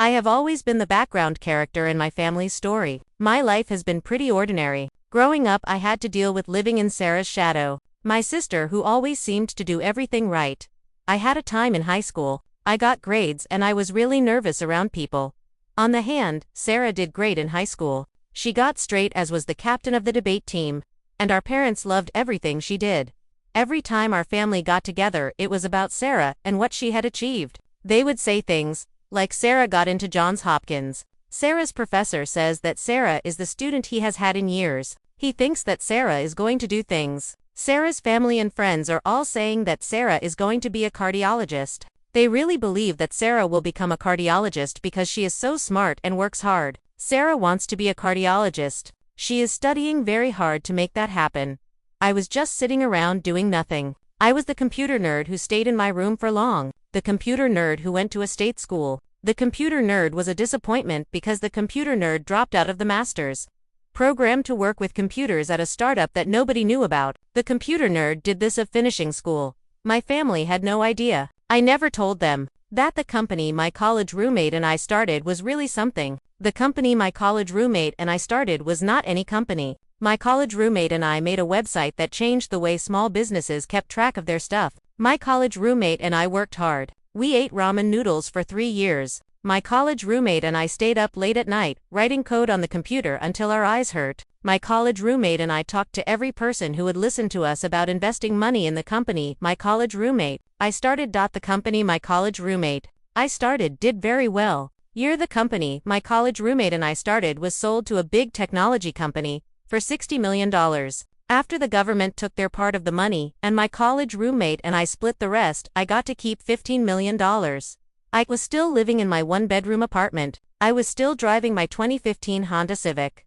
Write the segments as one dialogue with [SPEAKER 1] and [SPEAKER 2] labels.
[SPEAKER 1] I have always been the background character in my family's story. My life has been pretty ordinary. Growing up, I had to deal with living in Sarah's shadow, my sister who always seemed to do everything right. I had a time in high school. I got grades and I was really nervous around people. On the hand, Sarah did great in high school. She got straight A's, was the captain of the debate team, and our parents loved everything she did. Every time our family got together, it was about Sarah and what she had achieved. They would say things like Sarah got into Johns Hopkins. Sarah's professor says that Sarah is the student he has had in years. He thinks that Sarah is going to do things. Sarah's family and friends are all saying that Sarah is going to be a cardiologist. They really believe that Sarah will become a cardiologist because she is so smart and works hard. Sarah wants to be a cardiologist. She is studying very hard to make that happen. I was just sitting around doing nothing. I was the computer nerd who stayed in my room for long. The computer nerd who went to a state school. The computer nerd was a disappointment because the computer nerd dropped out of the master's program to work with computers at a startup that nobody knew about. The computer nerd did this of finishing school. My family had no idea. I never told them that the company my college roommate and I started was really something. The company my college roommate and I started was not any company. My college roommate and I made a website that changed the way small businesses kept track of their stuff. My college roommate and I worked hard. We ate ramen noodles for 3 years. My college roommate and I stayed up late at night, writing code on the computer until our eyes hurt. My college roommate and I talked to every person who would listen to us about investing money in the company my college roommate I started. The company my college roommate I started did very well. The company my college roommate and I started was sold to a big technology company for $60 million. After the government took their part of the money and my college roommate and I split the rest, I got to keep $15 million. I was still living in my one-bedroom apartment. I was still driving my 2015 Honda Civic.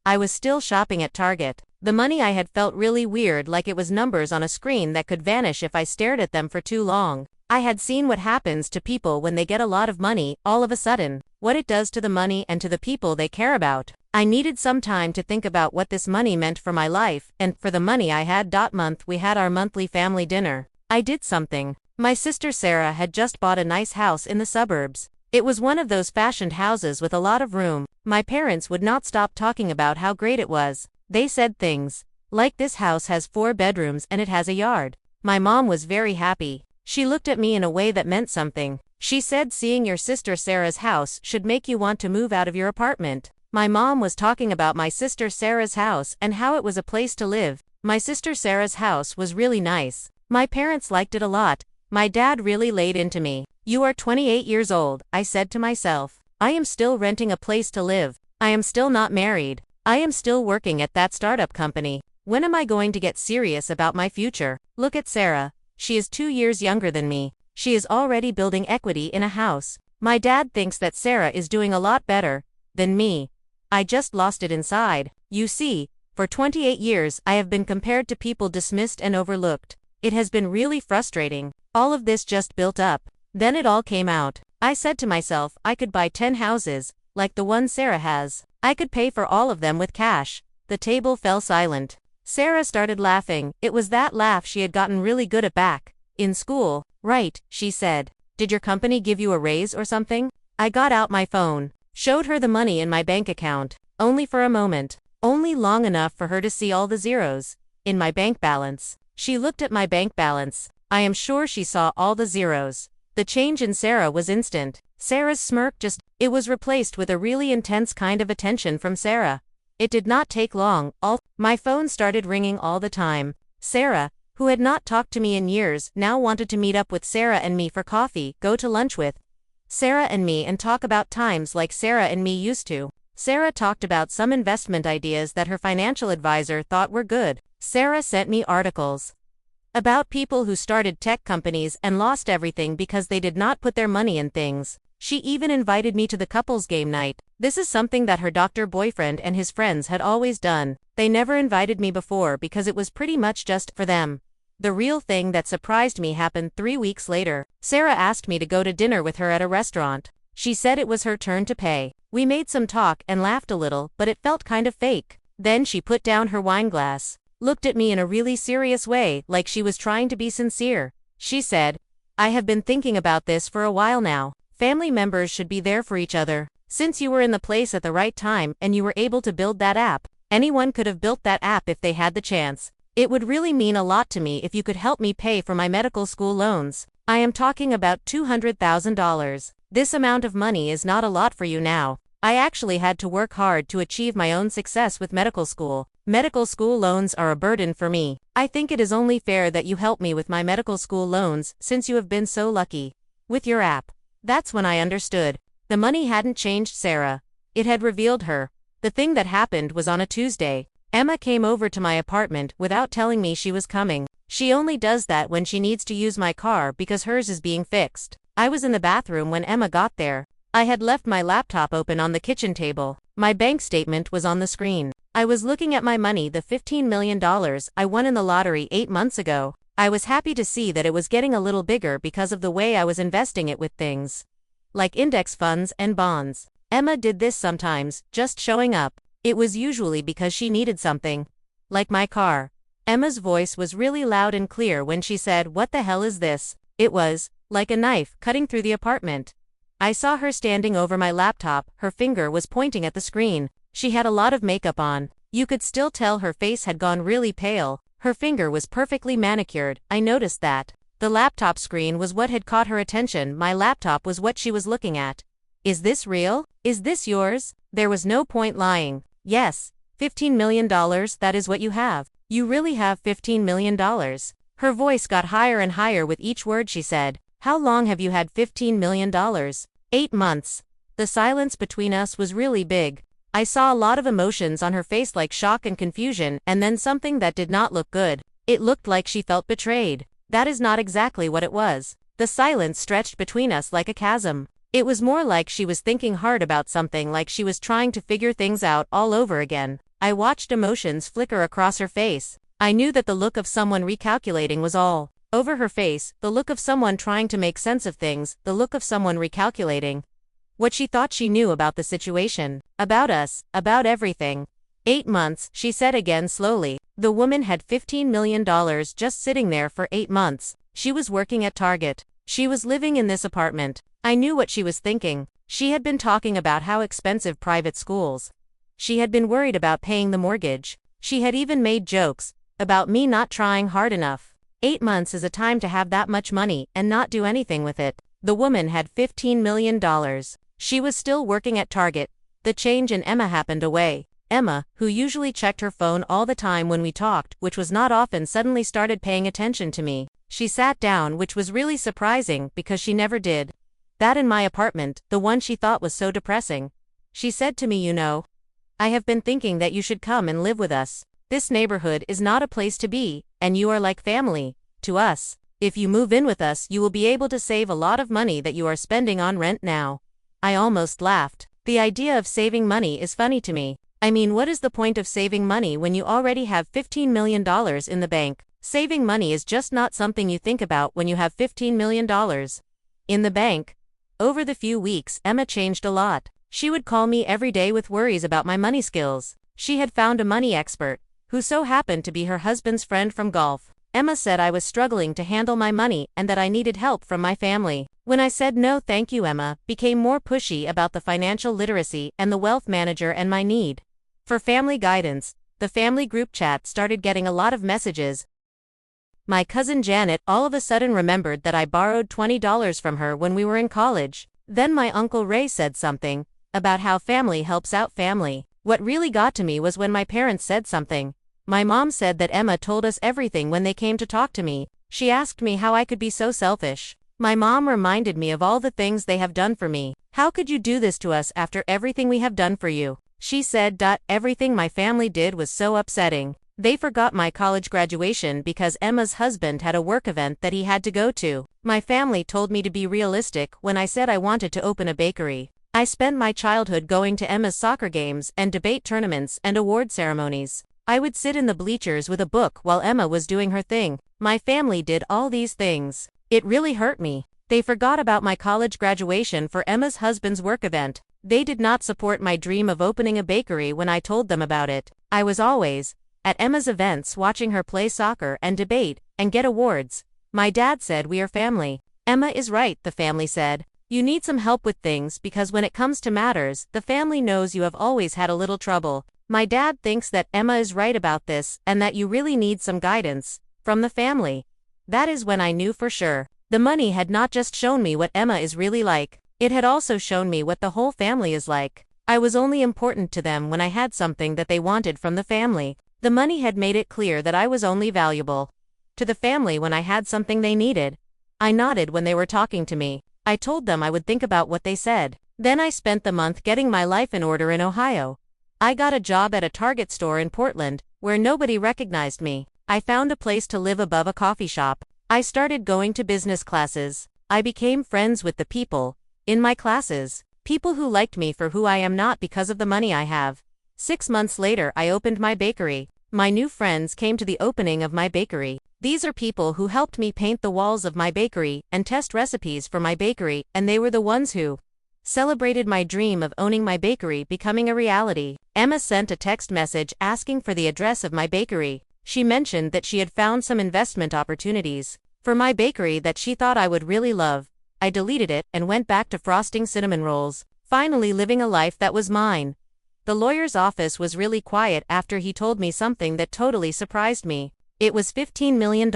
[SPEAKER 1] I was still shopping at Target. The money I had felt really weird, like it was numbers on a screen that could vanish if I stared at them for too long. I had seen what happens to people when they get a lot of money, all of a sudden, what it does to the money and to the people they care about. I needed some time to think about what this money meant for my life, and for the money I had. Month we had our monthly family dinner. I did something. My sister Sarah had just bought a nice house in the suburbs. It was one of those fashioned houses with a lot of room. My parents would not stop talking about how great it was. They said things like, "This house has 4 bedrooms and it has a yard." My mom was very happy. She looked at me in a way that meant something. She said, "Seeing your sister Sarah's house should make you want to move out of your apartment." My mom was talking about my sister Sarah's house and how it was a place to live. My sister Sarah's house was really nice. My parents liked it a lot. My dad really laid into me. "You are 28 years old," I said to myself. "I am still renting a place to live. I am still not married. I am still working at that startup company. When am I going to get serious about my future? Look at Sarah. She is 2 years younger than me. She is already building equity in a house. My dad thinks that Sarah is doing a lot better than me. I just lost it inside. You see, for 28 years I have been compared to people, dismissed and overlooked. It has been really frustrating. All of this just built up. Then it all came out. I said to myself, I could buy 10 houses, like the one Sarah has. I could pay for all of them with cash." The table fell silent. Sarah started laughing. It was that laugh she had gotten really good at back in school. "Right," she said. "Did your company give you a raise or something?" I got out my phone, showed her the money in my bank account. Only for a moment. Only long enough for her to see all the zeros in my bank balance. She looked at my bank balance. I am sure she saw all the zeros. The change in Sarah was instant. Sarah's smirk it was replaced with a really intense kind of attention from Sarah. It did not take long. My phone started ringing all the time. Sarah, who had not talked to me in years, now wanted to meet up with Sarah and me for coffee, go to lunch with Sarah and me and talk about times like Sarah and me used to. Sarah talked about some investment ideas that her financial advisor thought were good. Sarah sent me articles about people who started tech companies and lost everything because they did not put their money in things. She even invited me to the couples game night. This is something that her doctor boyfriend and his friends had always done. They never invited me before because it was pretty much just for them. The real thing that surprised me happened 3 weeks later. Sarah asked me to go to dinner with her at a restaurant. She said it was her turn to pay. We made some talk and laughed a little, but it felt kind of fake. Then she put down her wine glass, looked at me in a really serious way, like she was trying to be sincere. She said, "I have been thinking about this for a while now. Family members should be there for each other. Since you were in the place at the right time and you were able to build that app, anyone could have built that app if they had the chance. It would really mean a lot to me if you could help me pay for my medical school loans. I am talking about $200,000. This amount of money is not a lot for you now. I actually had to work hard to achieve my own success with medical school. Medical school loans are a burden for me. I think it is only fair that you help me with my medical school loans since you have been so lucky with your app. That's when I understood. The money hadn't changed Sarah. It had revealed her. The thing that happened was on a Tuesday. Emma came over to my apartment without telling me she was coming. She only does that when she needs to use my car because hers is being fixed. I was in the bathroom when Emma got there. I had left my laptop open on the kitchen table. My bank statement was on the screen. I was looking at my money, the $15 million I won in the lottery 8 months ago. I was happy to see that it was getting a little bigger because of the way I was investing it with things like index funds and bonds. Emma did this sometimes, just showing up. It was usually because she needed something. Like my car. Emma's voice was really loud and clear when she said, "What the hell is this?" It was like a knife cutting through the apartment. I saw her standing over my laptop, her finger was pointing at the screen. She had a lot of makeup on. You could still tell her face had gone really pale. Her finger was perfectly manicured, I noticed that. The laptop screen was what had caught her attention, my laptop was what she was looking at. "Is this real? Is this yours?" There was no point lying. "Yes, $15 million, that is what you have. You really have $15 million. Her voice got higher and higher with each word she said. "How long have you had $15 million? 8 months. The silence between us was really big. I saw a lot of emotions on her face, like shock and confusion, and then something that did not look good. It looked like she felt betrayed. That is not exactly what it was. The silence stretched between us like a chasm. It was more like she was thinking hard about something, like she was trying to figure things out all over again. I watched emotions flicker across her face. I knew that the look of someone recalculating was all over her face, the look of someone trying to make sense of things, the look of someone recalculating what she thought she knew about the situation, about us, about everything. 8 months, she said again slowly. The woman had $15 million just sitting there for 8 months. She was working at Target. She was living in this apartment. I knew what she was thinking. She had been talking about how expensive private schools. She had been worried about paying the mortgage. She had even made jokes about me not trying hard enough. 8 months is a time to have that much money and not do anything with it. The woman had $15 million. She was still working at Target. The change in Emma happened away. Emma, who usually checked her phone all the time when we talked, which was not often, suddenly started paying attention to me. She sat down, which was really surprising because she never did that in my apartment, the one she thought was so depressing. She said to me, "You know, I have been thinking that you should come and live with us. This neighborhood is not a place to be, and you are like family to us. If you move in with us, you will be able to save a lot of money that you are spending on rent now." I almost laughed. The idea of saving money is funny to me. I mean, what is the point of saving money when you already have $15 million in the bank? Saving money is just not something you think about when you have $15 million in the bank. Over the few weeks, Emma changed a lot. She would call me every day with worries about my money skills. She had found a money expert, who so happened to be her husband's friend from golf. Emma said I was struggling to handle my money and that I needed help from my family. When I said no thank you, Emma became more pushy about the financial literacy and the wealth manager and my need for family guidance. The family group chat started getting a lot of messages. My cousin Janet all of a sudden remembered that I borrowed $20 from her when we were in college. Then my Uncle Ray said something about how family helps out family. What really got to me was when my parents said something. My mom said that Emma told us everything when they came to talk to me. She asked me how I could be so selfish. My mom reminded me of all the things they have done for me. "How could you do this to us after everything we have done for you?" She said, "Everything my family did was so upsetting. They forgot my college graduation because Emma's husband had a work event that he had to go to. My family told me to be realistic when I said I wanted to open a bakery. I spent my childhood going to Emma's soccer games and debate tournaments and award ceremonies. I would sit in the bleachers with a book while Emma was doing her thing. My family did all these things. It really hurt me. They forgot about my college graduation for Emma's husband's work event. They did not support my dream of opening a bakery when I told them about it. I was always at Emma's events watching her play soccer and debate and get awards. My dad said we are family." "Emma is right," the family said. You need some help with things because when it comes to matters, the family knows you have always had a little trouble. My dad thinks that Emma is right about this and that you really need some guidance from the family. That is when I knew for sure. The money had not just shown me what Emma is really like, it had also shown me what the whole family is like. I was only important to them when I had something that they wanted from the family. The money had made it clear that I was only valuable to the family when I had something they needed. I nodded when they were talking to me. I told them I would think about what they said. Then I spent the month getting my life in order in Ohio. I got a job at a Target store in Portland, where nobody recognized me. I found a place to live above a coffee shop. I started going to business classes. I became friends with the people in my classes. People who liked me for who I am, not because of the money I have. 6 months later, I opened my bakery. My new friends came to the opening of my bakery. These are people who helped me paint the walls of my bakery and test recipes for my bakery, and they were the ones who celebrated my dream of owning my bakery becoming a reality. Emma sent a text message asking for the address of my bakery. She mentioned that she had found some investment opportunities for my bakery that she thought I would really love. I deleted it and went back to frosting cinnamon rolls, finally living a life that was mine. The lawyer's office was really quiet after he told me something that totally surprised me. It was $15 million.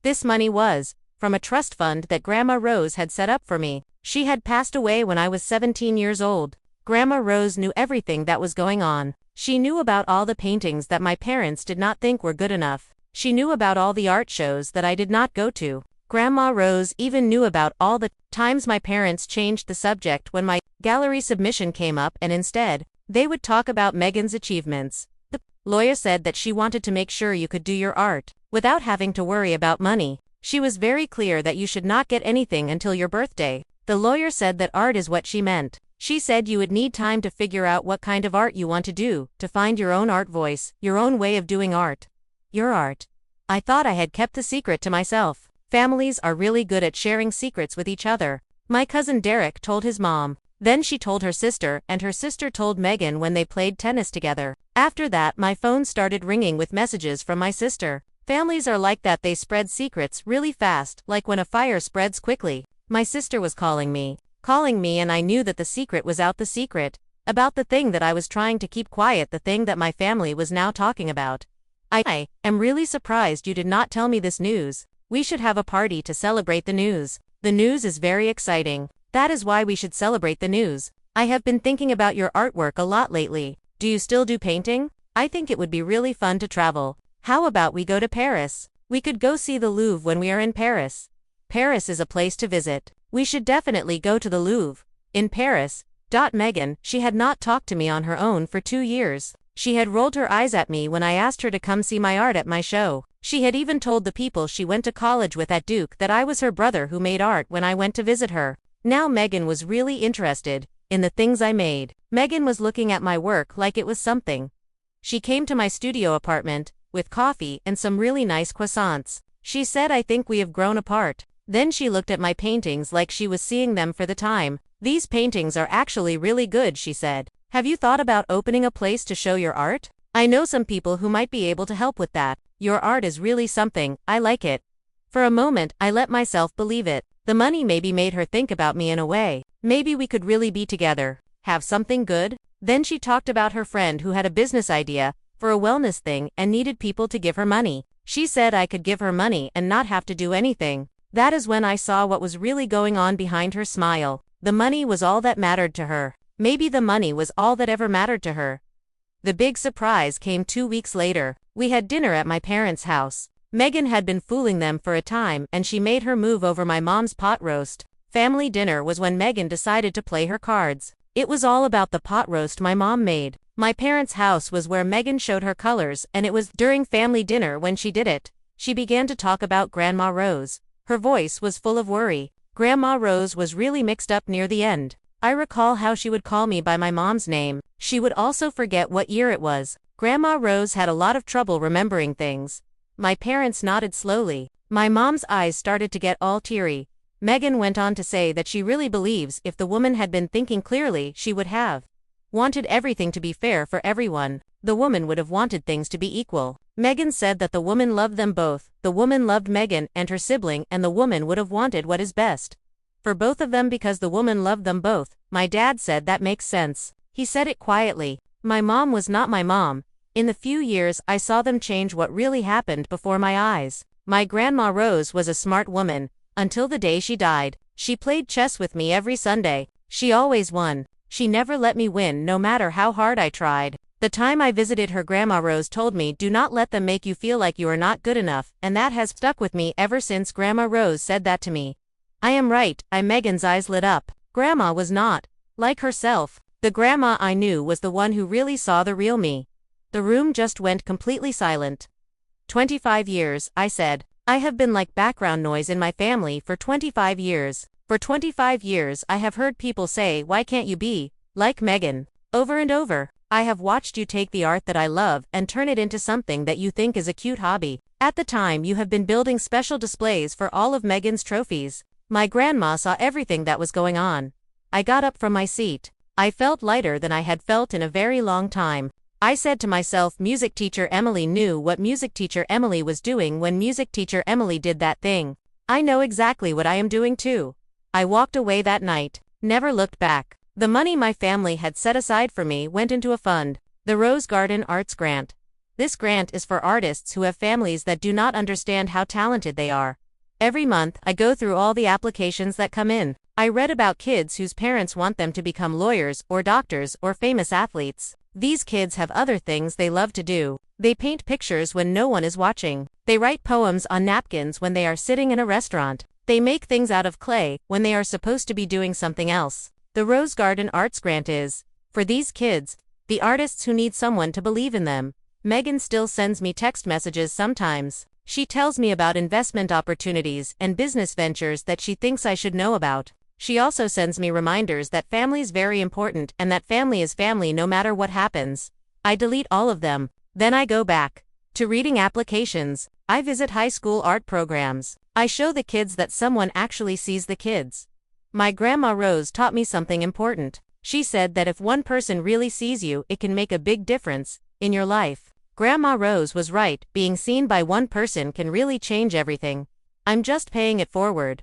[SPEAKER 1] This money was from a trust fund that Grandma Rose had set up for me. She had passed away when I was 17 years old. Grandma Rose knew everything that was going on. She knew about all the paintings that my parents did not think were good enough. She knew about all the art shows that I did not go to. Grandma Rose even knew about all the times my parents changed the subject when my gallery submission came up, and instead, they would talk about Megan's achievements. The lawyer said that she wanted to make sure you could do your art without having to worry about money. She was very clear that you should not get anything until your birthday. The lawyer said that art is what she meant. She said you would need time to figure out what kind of art you want to do, to find your own art voice, your own way of doing art. Your art. I thought I had kept the secret to myself. Families are really good at sharing secrets with each other. My cousin Derek told his mom. Then she told her sister, and her sister told Megan when they played tennis together. After that, my phone started ringing with messages from my sister. Families are like that, they spread secrets really fast, like when a fire spreads quickly. My sister was calling me, and I knew that the secret was out, the secret about the thing that I was trying to keep quiet, the thing that my family was now talking about. I am really surprised you did not tell me this news. We should have a party to celebrate the news. The news is very exciting. That is why we should celebrate the news. I have been thinking about your artwork a lot lately. Do you still do painting? I think it would be really fun to travel. How about we go to Paris? We could go see the Louvre when we are in Paris. Paris is a place to visit. We should definitely go to the Louvre in Paris. Megan, she had not talked to me on her own for 2 years. She had rolled her eyes at me when I asked her to come see my art at my show. She had even told the people she went to college with at Duke that I was her brother who made art when I went to visit her. Now Megan was really interested in the things I made. Megan was looking at my work like it was something. She came to my studio apartment with coffee and some really nice croissants. She said, "I think we have grown apart." Then she looked at my paintings like she was seeing them for the time. "These paintings are actually really good," she said. "Have you thought about opening a place to show your art? I know some people who might be able to help with that. Your art is really something, I like it." For a moment, I let myself believe it. The money maybe made her think about me in a way. Maybe we could really be together, have something good. Then she talked about her friend who had a business idea for a wellness thing and needed people to give her money. She said I could give her money and not have to do anything. That is when I saw what was really going on behind her smile. The money was all that mattered to her. Maybe the money was all that ever mattered to her. The big surprise came 2 weeks later. We had dinner at my parents' house. Megan had been fooling them for a time, and she made her move over my mom's pot roast. Family dinner was when Megan decided to play her cards. It was all about the pot roast my mom made. My parents' house was where Megan showed her colors, and it was during family dinner when she did it. She began to talk about Grandma Rose. Her voice was full of worry. Grandma Rose was really mixed up near the end. I recall how she would call me by my mom's name. She would also forget what year it was. Grandma Rose had a lot of trouble remembering things. My parents nodded slowly. My mom's eyes started to get all teary. Megan went on to say that she really believes if the woman had been thinking clearly, she would have wanted everything to be fair for everyone. The woman would have wanted things to be equal. Megan said that the woman loved them both. The woman loved Megan and her sibling, and the woman would have wanted what is best For both of them because the woman loved them both. My dad said that makes sense. He said it quietly. My mom was not my mom. In the few years I saw them change what really happened before my eyes. My grandma Rose was a smart woman, until the day she died. She played chess with me every Sunday. She always won. She never let me win no matter how hard I tried. The time I visited her, Grandma Rose told me, do not let them make you feel like you are not good enough, and that has stuck with me ever since Grandma Rose said that to me. I am right. Megan's eyes lit up. Grandma was not like herself. The grandma I knew was the one who really saw the real me. The room just went completely silent. 25 years, I said. I have been like background noise in my family for 25 years. For 25 years I have heard people say, why can't you be like Megan? Over and over. I have watched you take the art that I love and turn it into something that you think is a cute hobby. At the time you have been building special displays for all of Megan's trophies. My grandma saw everything that was going on. I got up from my seat. I felt lighter than I had felt in a very long time. I said to myself, music teacher Emily knew what music teacher Emily was doing when music teacher Emily did that thing. I know exactly what I am doing too. I walked away that night, never looked back. The money my family had set aside for me went into a fund, the Rose Garden Arts Grant. This grant is for artists who have families that do not understand how talented they are. Every month, I go through all the applications that come in. I read about kids whose parents want them to become lawyers or doctors or famous athletes. These kids have other things they love to do. They paint pictures when no one is watching. They write poems on napkins when they are sitting in a restaurant. They make things out of clay when they are supposed to be doing something else. The Rose Garden Arts Grant is for these kids, the artists who need someone to believe in them. Megan still sends me text messages sometimes. She tells me about investment opportunities and business ventures that she thinks I should know about. She also sends me reminders that family is very important and that family is family no matter what happens. I delete all of them. Then I go back to reading applications. I visit high school art programs. I show the kids that someone actually sees the kids. My grandma Rose taught me something important. She said that if one person really sees you, it can make a big difference in your life. Grandma Rose was right. Being seen by one person can really change everything. I'm just paying it forward.